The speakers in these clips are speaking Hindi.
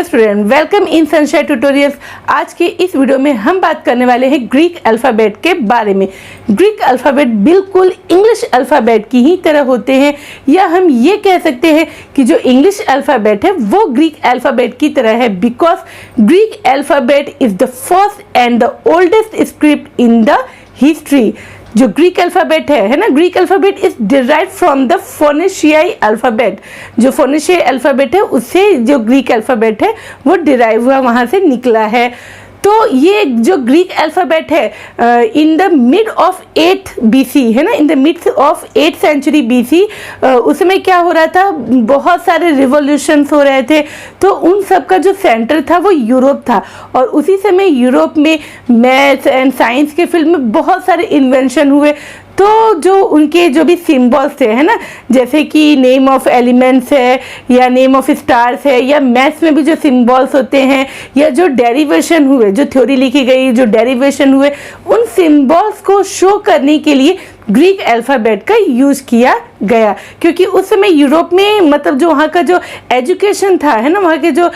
Student, welcome in sunshine tutorials. आज के इस वीडियो में हम बात करने वाले हैं ग्रीक अल्फ़ाबेट के बारे में। ग्रीक अल्फ़ाबेट बिल्कुल इंग्लिश अल्फ़ाबेट की ही तरह होते हैं, या हम ये कह सकते हैं कि जो इंग्लिश अल्फ़ाबेट है वो ग्रीक अल्फ़ाबेट की तरह है, because Greek alphabet is the first and the oldest script in the history. जो ग्रीक अल्फ़ाबेट है ना, Greek alphabet is derive from the फोनेशियाई अल्फ़ाबेट। जो फोनेशियाई अल्फ़ाबेट है उससे जो ग्रीक अल्फ़ाबेट है वो डिराइव हुआ, वहाँ से निकला है। तो ये जो ग्रीक अल्फ़ाबेट है in the mid of 8th BC है ना, in the mid of 8th century BC, उस समय क्या हो रहा था, बहुत सारे रिवॉल्यूशंस हो रहे थे। तो उन सब का जो सेंटर था वो यूरोप था, और उसी समय यूरोप में मैथ्स एंड साइंस के फील्ड में बहुत सारे इन्वेंशन हुए। तो जो उनके जो भी सिंबल्स थे है ना, जैसे कि नेम ऑफ एलिमेंट्स है या नेम ऑफ स्टार्स है, या मैथ्स में भी जो सिंबल्स होते हैं, या जो डेरिवेशन हुए, जो थ्योरी लिखी गई, जो डेरिवेशन हुए, उन सिंबल्स को शो करने के लिए ग्रीक अल्फ़ाबेट का यूज़ किया गया। क्योंकि उस समय यूरोप में मतलब जो वहाँ का जो एजुकेशन था है ना, वहाँ के जो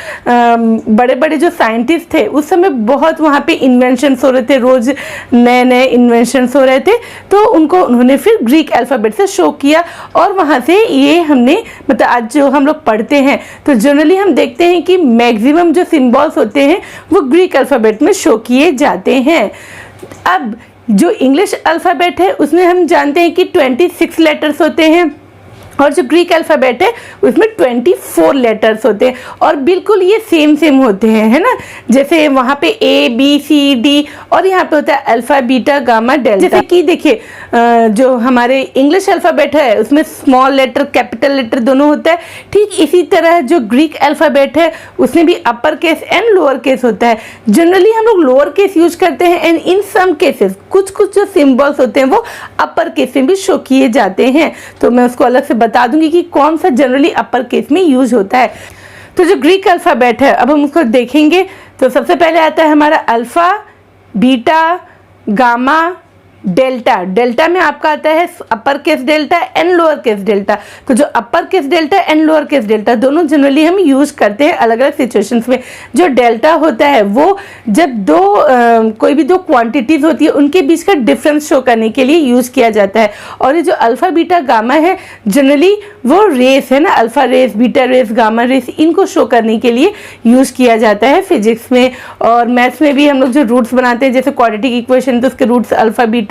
बड़े बड़े जो साइंटिस्ट थे, उस समय बहुत वहाँ पे इन्वेंशंस हो रहे थे, रोज़ नए नए इन्वेंशंस हो रहे थे। तो उन्होंने फिर ग्रीक अल्फ़ाबेट से शो किया, और वहाँ से ये हमने मतलब आज जो हम लोग पढ़ते हैं तो जनरली हम देखते हैं कि मैक्सिमम जो सिम्बॉल्स होते हैं वो ग्रीक अल्फ़ाबेट में शो किए जाते हैं। अब जो इंग्लिश अल्फ़ाबेट है उसमें हम जानते हैं कि 26 लेटर्स होते हैं, और जो ग्रीक अल्फ़ाबेट है उसमें 24 लेटर्स होते हैं, और बिल्कुल ये सेम होते हैं है ना। जैसे वहाँ पे ABCD और यहाँ पे होता है अल्फ़ा बीटा गामा डेल्टा। जैसे कि देखिए जो हमारे इंग्लिश अल्फ़ाबेट है उसमें स्मॉल लेटर कैपिटल लेटर दोनों होता है, ठीक इसी तरह जो ग्रीक अल्फ़ाबेट है उसमें भी upper case and lower case होता है। जनरली हम लोग लोअर केस यूज करते हैं, एंड इन सम केसेस कुछ जो सिम्बल्स होते हैं वो अपर केस में भी शो किए जाते हैं। तो मैं उसको अलग से बता दूंगी कि कौन सा जनरली अपर केस में यूज होता है। तो जो ग्रीक अल्फ़ाबेट है अब हम उसको देखेंगे। तो सबसे पहले आता है हमारा alpha, beta, gamma, delta. Delta में आपका आता है upper case delta and lower case delta. तो जो upper case delta and lower case delta दोनों जनरली हम यूज करते हैं अलग अलग सिचुएशंस में। जो डेल्टा होता है वो जब कोई भी दो क्वांटिटीज होती है उनके बीच का डिफरेंस शो करने के लिए यूज किया जाता है। और ये जो अल्फा बीटा गामा है जनरली वो रेस है ना, alpha rays, beta rays, gamma rays, इनको शो करने के लिए यूज किया जाता है फिजिक्स में। और मैथ्स में भी हम लोग जो रूट्स बनाते हैं, जैसे क्वाड्रेटिक इक्वेशन, तो उसके रूट्स अल्फा बीटा,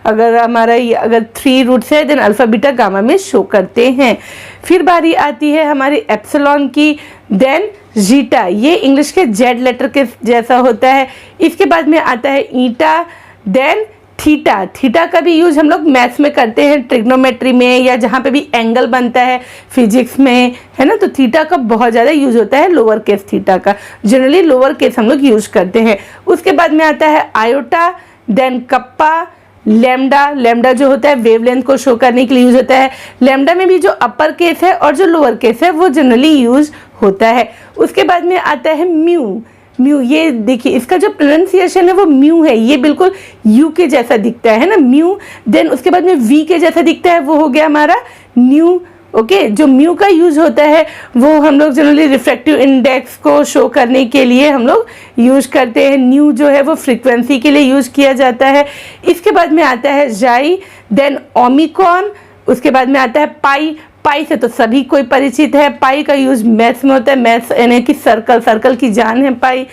अगर हमारा अगर 3 रूट्स है देन अल्फा बीटा गामा में शो करते हैं। फिर बारी आती है हमारे एप्सिलॉन की, देन जीटा। ये इंग्लिश के जेड लेटर के जैसा होता है। इसके बाद में आता है ईटा, देन थीटा। थीटा का भी यूज हम लोग मैथ्स में करते हैं, ट्रिग्नोमेट्री में, या जहाँ पे भी एंगल बनता है फिजिक्स में है ना। तो थीटा का बहुत ज़्यादा यूज होता है, लोअर केस थीटा का जनरली लोअर केस हम लोग यूज करते हैं। उसके बाद में आता है iota, then kappa, lambda. Lambda जो होता है वेवलेंथ को शो करने के लिए यूज होता है। लैम्डा में भी जो अपर केस है और जो लोअर केस है वो जनरली यूज होता है। उसके बाद में आता है म्यू। म्यू, ये देखिए इसका जो प्रोनाउंसिएशन है वो म्यू है, ये बिल्कुल यू के जैसा दिखता है ना, म्यू। देन उसके बाद में वी के जैसा दिखता है, वो हो गया हमारा न्यू। ओके, जो म्यू का यूज होता है वो हम लोग जनरली रिफ्रैक्टिव इंडेक्स को शो करने के लिए हम लोग यूज करते हैं। न्यू जो है वो फ्रीक्वेंसी के लिए यूज किया जाता है। इसके बाद में आता है जाई, देन ओमिक्रॉन। उसके बाद में आता है पाई। पाई से तो सभी कोई परिचित है, पाई का यूज मैथ्स में होता है, मैथ्स यानी कि सर्कल की जान है पाई।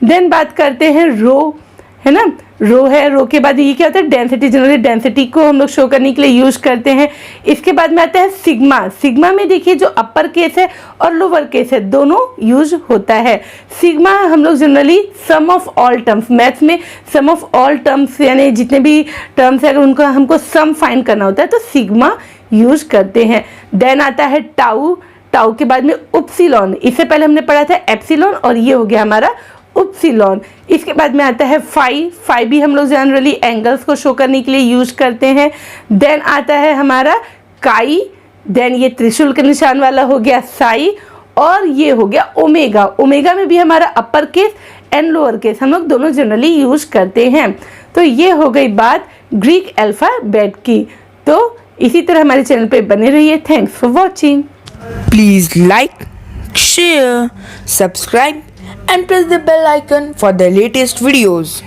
देन बात करते हैं रो है ना, रो है। रो के बाद ये क्या होता है, डेंसिटी। जनरली डेंसिटी को हम लोग शो करने के लिए यूज करते हैं। इसके बाद में आता है सिग्मा। सिग्मा में देखिए जो अपर केस है और लोअर केस है दोनों यूज होता है। सिग्मा हम लोग generally sum of all terms, maths में सम ऑफ ऑल टर्म्स यानी जितने भी टर्म्स है अगर उनको हमको सम फाइंड करना होता है तो सिग्मा यूज करते हैं। देन आता है टाउ। टाउ के बाद में उपसिलॉन। इससे पहले हमने पढ़ा था एप्सिलॉन, और ये हो गया हमारा उपसिलॉन। इसके बाद में आता है फाई। फाई भी हम लोग जनरली एंगल्स को शो करने के लिए यूज करते हैं। देन आता है हमारा काई, देन ये त्रिशूल के निशान वाला हो गया साई, और ये हो गया ओमेगा। ओमेगा में भी हमारा upper case and lower case हम लोग दोनों जनरली यूज करते हैं। तो ये हो गई बात ग्रीक अल्फ़ाबेट की। तो इसी तरह हमारे चैनल पे बने रहिए। Thanks for watching. Please like, share, subscribe and press the bell icon for the latest videos.